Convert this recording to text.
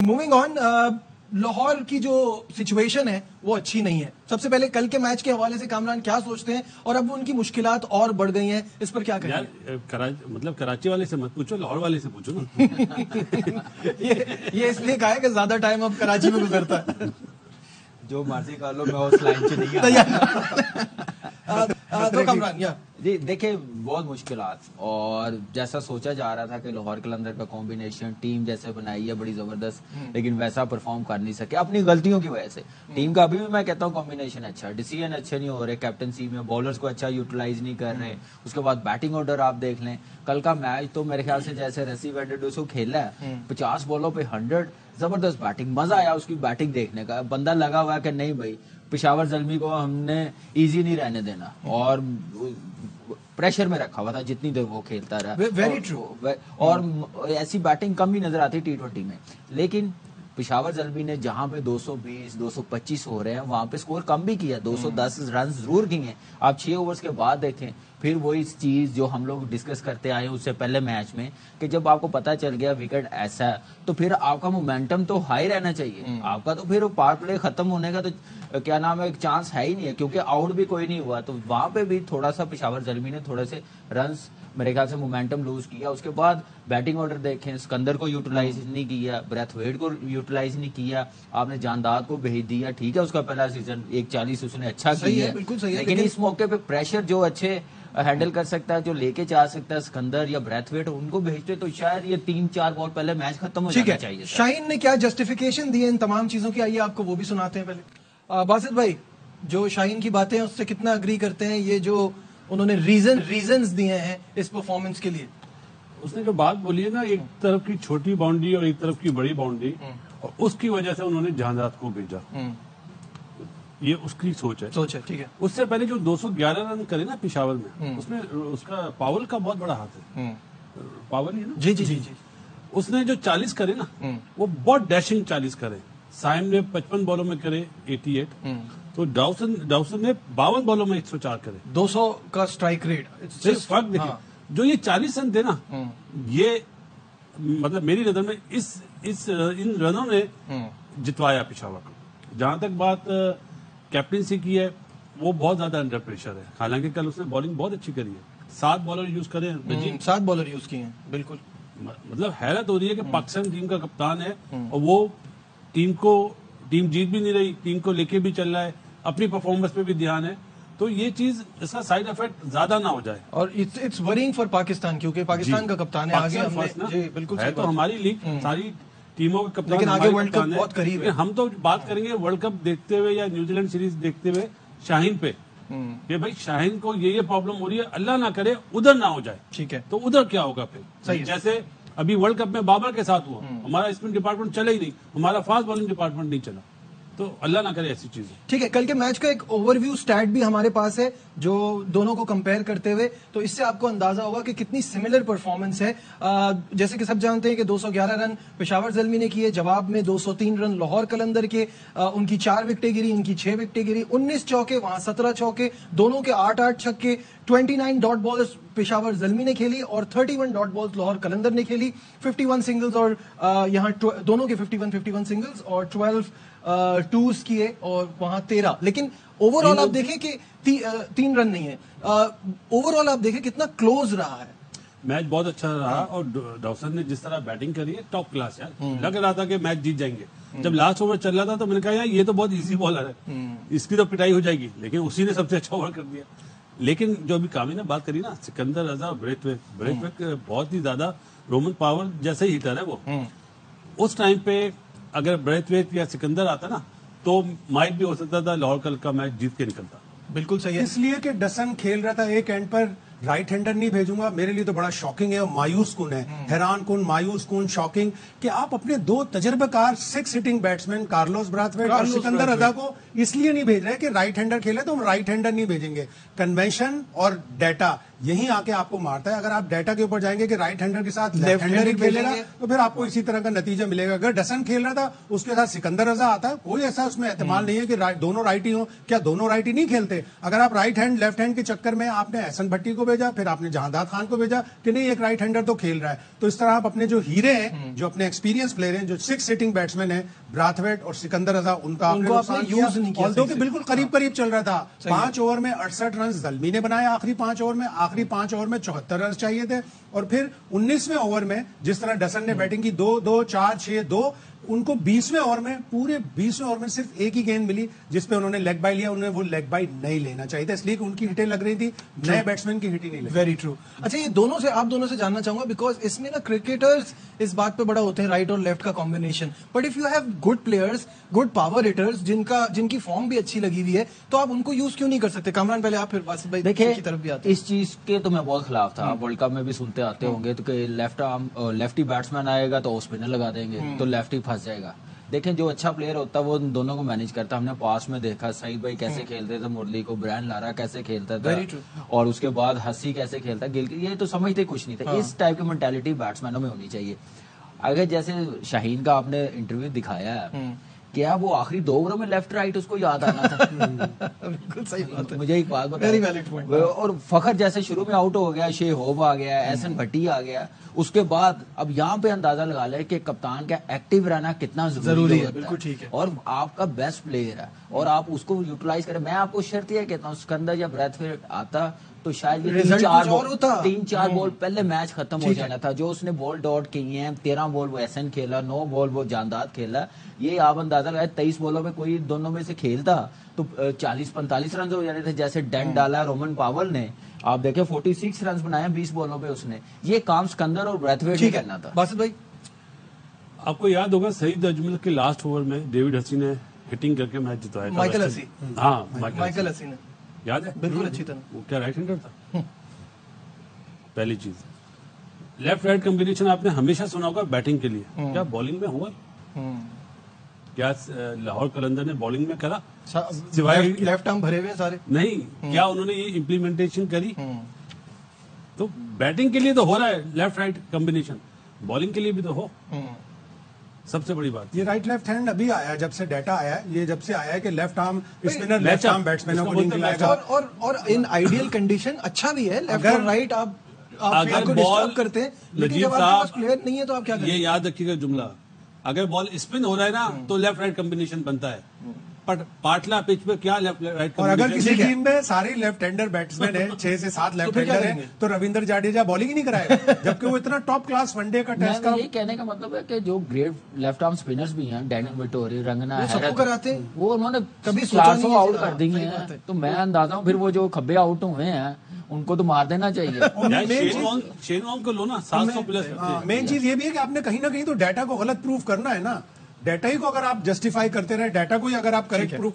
Moving on, Lahore کی جو situation ہے وہ اچھی نہیں ہے. سب سے پہلے کل کے میچ کے حوالے سے کامران کیا سوچتے ہیں, اور اب ان کی مشکلات اور بڑھ گئی ہیں, اس پر کیا کہیں گے؟ مطلب کراچی والے سے مت پوچھو, لاہور والے سے پوچھو نا. یہ اس لیے کہا ہے کہ زیادہ ٹائم اب کراچی میں گزرتا ہے. جو مرضی کر لو, میں اس لائن سے نہیں جی. دیکھیں بہت مشکلات, اور جیسا سوچا جا رہا تھا کہ لاہور قلندر کا کمبینیشن ٹیم جیسے بنائی ہے بڑی زبردست, لیکن ویسا پرفارم کر نہیں سکے اپنی غلطیوں کی وجہ سے. ٹیم کا ابھی بھی میں کہتا ہوں کمبینیشن اچھا, ڈیسیژن اچھے نہیں ہو رہے کیپٹنسی میں, بالرز کو اچھا یوٹیلائز نہیں کر رہے. اس کے بعد بیٹنگ آرڈر آپ دیکھ لیں, کل کا میچ تو میرے خیال سے جیسے رسی وینڈرڈوسو کھیلا ہے 50 بالوں پہ 100, زبردست بیٹنگ, مزہ آیا اس کی بیٹنگ دیکھنے کا. بندہ لگا ہوا ہے کہ نہیں بھائی پشاور زلمی کو ہم نے ایزی نہیں رہنے دینا, اور پریشر میں رکھا ہوا تھا جتنی دیر وہ کھیلتا رہا. Very true. اور ایسی بیٹنگ کم ہی نظر آتی T20 میں, لیکن پشاور زلمی نے جہاں پہ 220 225 ہو رہے ہیں وہاں پہ سکور کم بھی کیا, 210 رن ضرور کیے ہیں. آپ 6 اوورز کے بعد دیکھیں, پھر وہی چیز جو ہم لوگ ڈسکس کرتے آئے اس سے پہلے میچ میں, کہ جب آپ کو پتا چل گیا وکٹ ایسا ہے تو پھر آپ کا مومنٹم تو ہائی رہنا چاہیے. آپ کا تو پھر پاور پلے ختم ہونے کا تو کیا نام ہے, ایک چانس ہے ہی نہیں ہے, کیونکہ آؤٹ بھی کوئی نہیں ہوا. تو وہاں پہ بھی تھوڑا سا پشاور زلمی نے تھوڑے سے رنز میرے خیال سے مومنٹم لوز کیا. اس کے بعد بیٹنگ آرڈر دیکھیں, سکندر کو یوٹیلائز نہیں کیا, بریتھ ویٹ کو یوٹیلائز نہیں کیا, آپ نے جانداد کو بھیج دیا. ٹھیک ہے اس کا پہلا سیزن 140 اس نے اچھا کیا ہے, لیکن اس موقع پہ پریشر جو اچھے ہینڈل کر سکتا ہے, جو لے کے جا سکتا ہے سکندر یا بریتھ ویٹ, ان کو بھیجتے تو شاید یہ 3-4 بال پہلے میچ ختم ہو جانا چاہیے. شاہین نے کیا جسٹیفیکیشن دی ہے ان تمام چیزوں کی, آئیے آپ کو وہ بھی سناتے ہیں. پہلے باسط بھائی, جو شاہین کی باتیں ہیں اس سے کتنا اگری کرتے ہیں, یہ جو انہوں نے ریزنز دیے ہیں اس پرفارمنس کے لیے؟ اس نے جو بات بولی ہے نا, ایک طرف کی چھوٹی باؤنڈری اور ایک طرف کی بڑی باؤنڈری, اور اس کی وجہ سے انہوں نے جہانداد کو بھیجا, یہ اس کی سوچ ہے. ٹھیک ہے. اس سے پہلے جو 211 رن کرے نا پشاور میں, اس میں اس کا پاول کا بہت بڑا ہاتھ ہے. پاول ہی ہے نا. جی. اس نے جو 40 کرے نا, وہ بہت ڈیشنگ 40 کرے. سائم نے 55 بالوں میں کرے 88, تو ڈاؤسن نے 52 بالوں میں 104 کرے. 200 کا سٹرائک ریٹ. فرق دیکھیں, جو یہ 40 رن تھے نا, یہ مطلب میری نظر میں ان رنوں نے جتوایا پشاور کو. جہاں تک بات کیپٹنسی کی ہے, وہ بہت زیادہ انڈر پریشر ہے. حالانکہ کل اس نے بالنگ بہت اچھی کری ہے, 7 بالر یوز کرے ہیں, 7 بالر یوز کیے ہیں. بالکل, مطلب حیرت ہو رہی ہے کہ پاکستان ٹیم کا کپتان ہے, اور وہ ٹیم جیت بھی نہیں رہی, ٹیم کو لے کے بھی چل رہا ہے, اپنی پرفارمنس پہ بھی دھیان ہے. تو یہ چیز اس کا سائیڈ افیکٹ زیادہ نہ ہو جائے, اور اٹس ورینگ فار پاکستان, کیونکہ پاکستان کا کپتان ہے. آگے بالکل ہے تو ہماری لیگ ساری ٹیموں کے کپتان, لیکن آگے ورلڈ کپ بہت قریب ہے. ہم تو بات کریں گے ورلڈ کپ دیکھتے ہوئے یا نیوزی لینڈ سیریز دیکھتے ہوئے شاہین پہ, کہ بھائی شاہین کو یہ پرابلم ہو رہی ہے, اللہ نہ کرے ادھر نہ ہو جائے. ٹھیک ہے, تو ادھر کیا ہوگا پھر؟ جیسے ابھی ورلڈ کپ میں بابر کے ساتھ ہوا, ہمارا اسپن ڈپارٹمنٹ چلا ہی نہیں, ہمارا فاسٹ بالنگ ڈپارٹمنٹ نہیں چلا. تو اللہ نہ کرے ایسی چیزیں. ٹھیک ہے, کل کے میچ کا ایک اوور ویو اسٹیٹ بھی ہمارے پاس ہے جو دونوں کو کمپیئر کرتے ہوئے, تو اس سے آپ کو اندازہ ہوگا کہ کتنی سملر پرفارمنس ہے. جیسے کہ سب جانتے ہیں کہ 211 رن پشاور زلمی نے کیے, جواب میں 203 رن لاہور قلندر کے, ان کی 4 وکٹیں گری, ان کی 6 وکٹیں گری, 19 چوکے, وہاں 17 چوکے, دونوں کے 8-8 چھکے, 29 ڈاٹ بالز پشاور زلمی نے کھیلی اور 31 ڈاٹ بالز لاہور قلندر نے کھیلی. 51 سنگلز, اور یہاں دونوں کے 51 سنگلز اور 12 ٹوز کیے, اور وہاں 13. لیکن اوور آل آپ دیکھیں کہ 3 رن نہیں ہے. اوور آل آپ دیکھیں کتنا کلوز رہا ہے میچ, بہت اچھا رہا. اور ڈاوسن نے جس طرح بیٹنگ کری ہے ٹاپ کلاس یار, لگ رہا تھا کہ میچ جیت جائیں گے. جب لاسٹ اوور چل رہا تھا تو میں نے کہا یار یہ تو بہت ایزی بالر ہے, اس کی تو پٹائی ہو جائے گی, لیکن اسی نے سب سے اچھا اوور کر دیا. لیکن جو ابھی کامی نے بات کری نا, سکندر رضا, بریتھ ویٹ بہت ہی زیادہ رومن پاور جیسے ہی ہیٹر ہے وہ. اس ٹائم پہ اگر بریتھ ویٹ یا سکندر آتا نا تو مائٹ بھی ہو سکتا تھا لاہور کل کا میچ جیت کے نکلتا. بالکل صحیح ہے. اس لیے کہ ڈسن کھیل رہا تھا ایک اینڈ پر, رائٹ ہینڈر نہیں بھیجوں گا, میرے لیے تو بڑا شاکنگ ہے, مایوس کن ہے, حیران کن, مایوس کن, شاکنگ کہ آپ اپنے 2 تجربہ کار 6 ہٹنگ بیٹسمین کارلوس براتھ ویٹ اور سکندر رضا کو اس لیے نہیں بھیج رہے کہ رائٹ ہینڈر کھیلے تو ہم رائٹ ہینڈر نہیں بھیجیں گے. کنونشن اور ڈیٹا یہیں آ کے آپ کو مارتا ہے. اگر آپ ڈیٹا کے اوپر جائیں گے کہ رائٹ ہینڈر کے ساتھ لیفٹ ہینڈر ہی کھیلے گا تو پھر آپ کو اسی طرح کا نتیجہ ملے گا. اگر ڈسن کھیل رہا تھا اس کے ساتھ سکندر رضا آتا ہے, کوئی ایسا اس میں احتمال نہیں ہے کہ دونوں رائٹ ہی ہوں. کیا دونوں رائٹ ہی نہیں کھیلتے؟ اگر آپ رائٹ ہینڈ لیفٹ ہینڈ کے چکر میں آپ نے احسن بھٹی کو بھیجا, پھر آپ نے جہانداد خان کو بھیجا کہ نہیں ایک رائٹ ہینڈر تو کھیل رہا ہے, تو اس طرح آپ اپنے جو ہیرے ہیں, جو اپنے ایکسپیرینس پلیئر ہیں, جو 6 سٹنگ بیٹسمین ہیں, براتھویٹ اور سکندر رضا, ان کا یوز نہیں کیا, جو کہ بالکل قریب چل رہا تھا. 5 اوور میں 68 رنز زلمی نے بنایا آخری 5 اوور میں. آخری 5 اوور میں 74 رنز چاہیے تھے, اور پھر 19ویں اوور میں جس طرح ڈسن نے بیٹنگ کی 2-2 4-6-2, ان کو 20ویں اوور میں, پورے 20ویں اوور میں صرف ایک ہی گیند ملی جس پہ انہوں نے لیگ بائی لیا. انہوں نے وہ لیگ بائی نہیں لینا چاہیے تھا, اس لیے کہ ان کی ہٹیں لگ رہی تھی, نئے بیٹسمین کی ہٹ ہی نہیں لگی. Very true. اچھا یہ دونوں سے, آپ دونوں سے جاننا چاہوں گا, بیکاز اس میں نا کرکٹرز اس بات پہ بڑا ہوتے ہیں رائٹ اور لیفٹ کا combination, but if you have good players, good power hitters جن کی فارم بھی اچھی لگی ہوئی ہے, تو آپ ان کو یوز کیوں نہیں کر سکتے؟ کامران پہلے آپ, پھر باسط بھائی کی طرف بھی آتے ہیں. اس چیز کے تو میں بہت خلاف تھا. ورلڈ کپ میں بھی سنتے آتے ہوں گے تو کہ لیفٹی بیٹسمین آئے گا تو اسپنر لگا دیں گے تو لیفٹی پھنس جائے گا. دیکھیں جو اچھا پلیئر ہوتا ہے وہ ان دونوں کو مینج کرتا ہے. ہم نے پاس میں دیکھا سعید بھائی کیسے کھیلتے تھے مرلی کو, برائن لارا کیسے کھیلتا تھا, اور اس کے بعد ہسی کیسے کھیلتا ہے, یہ تو سمجھتے کچھ نہیں تھا. اس ٹائپ کی مینٹالٹی بیٹسمینوں میں ہونی چاہیے. اگر جیسے شاہین کا آپ نے انٹرویو دکھایا ہے, کیا وہ آخری 2 اووروں میں لیفٹ رائٹ اس کو یاد آنا تھا؟ بالکل صحیح بات ہے, مجھے ایک بات بتائیں. اور فخر جیسے شروع میں آؤٹ ہو گیا, شے ہوپ آ گیا, احسن بھٹی آ گیا, اس کے بعد اب یہاں پہ اندازہ لگا لے کہ کپتان کا ایکٹیو رہنا کتنا ضروری ہے. بالکل ٹھیک ہے, اور آپ کا بیسٹ پلیئر ہے اور آپ اس کو یوٹیلائز کریں. میں آپ کو شرط یہ کہتا ہوں, سکندر یا بریتھویٹ آتا تو شاید یہ 3-4 بال پہلے میچ ختم ہو جانا تھا. جو اس نے بال ڈاٹ کی ہیں, 13 بال وہ احسن کھیلا, 9 بال وہ جانداد کھیلا, یہ آپ اندازہ لگائے 23 بالوں میں کوئی دونوں میں سے کھیلتا تو 40-45 رنز ہو جانے تھے. جیسے ڈینٹ ڈالا رومن پاول نے, آپ دیکھیں 46 رنز بنائے 20 بالوں پہ اس نے. یہ کام سکندر اور بریتھویٹ نے کرنا تھا. باسط بھائی آپ کو یاد ہوگا سعید اجمل کے لاسٹ اوور میں ڈیوڈ ہسی نے ہٹنگ کر کے میچ جتوایا تھا. مائیکل ہسی, ہاں مائیکل ہسی نے, یاد ہے بالکل اچھی طرح. وہ کیا رائٹ ہینڈر تھا؟ پہلی چیز, لیفٹ رائٹ کمبینیشن آپ نے ہمیشہ سنا ہوگا بیٹنگ کے لیے, کیا بالنگ میں ہوا؟ کیا لاہور قلندر نے بالنگ میں کرا؟ سوائے لیفٹ آرم بھرے ہوئے سارے نہیں, کیا انہوں نے یہ امپلیمنٹیشن کری؟ تو بیٹنگ کے لیے تو ہو رہا ہے لیفٹ رائٹ کمبینیشن, بالنگ کے لیے بھی تو ہو. سب سے بڑی بات یہ رائٹ لیفٹ ہینڈ ابھی آیا, جب سے ڈیٹا آیا, یہ جب سے آیا ہے کہ left arm spinner left arm بیٹسمینوں کو نہیں کھلائے گا. اور ان آئیڈیل کنڈیشن اچھا بھی ہے لیفٹ اور رائٹ, آپ ڈسٹرب کرتے ہیں, لیکن جب آپ کے پاس پلیئر نہیں ہے تو آپ کیا کریں؟ یہ یاد رکھیے گا جملہ, اگر بال اسپن ہو رہا ہے نا تو لیفٹ رائٹ کمبینیشن بنتا ہے, پر پاٹلا پچ پہ کیا لیفٹ رائٹ. اور اگر کسی ٹیم میں سارے لیفٹ ہینڈر بیٹسمین ہیں, 6 سے 7 لیفٹ ہینڈر ہیں, تو رویندر جڈیجا بالنگ ہی نہیں کرائے, جبکہ وہ اتنا ٹاپ کلاس ون ڈے کا ٹیسٹ کا. یہ کہنے کا مطلب ہے کہ جو گریٹ لیفٹ آرم اسپنرز بھی ہیں, ڈینیل وٹوری, رنگنا حیرت, وہ انہوں نے کبھی 400 آؤٹ کر دی ہیں. تو میں اندازہ ہوں پھر وہ جو کھبے آؤٹ ہوئے ہیں ان کو تو مار دینا چاہیے. شین وانگ کو لو نا, 700 پلس. مین چیز یہ بھی ہے کہ آپ نے کہیں نہ کہیں تو ڈیٹا کو غلط پروف کرنا ہے نا. ڈیٹا ہی کو اگر آپ جسٹیفائی کرتے رہے, ڈیٹا کو ہی اگر آپ کریکٹ پروف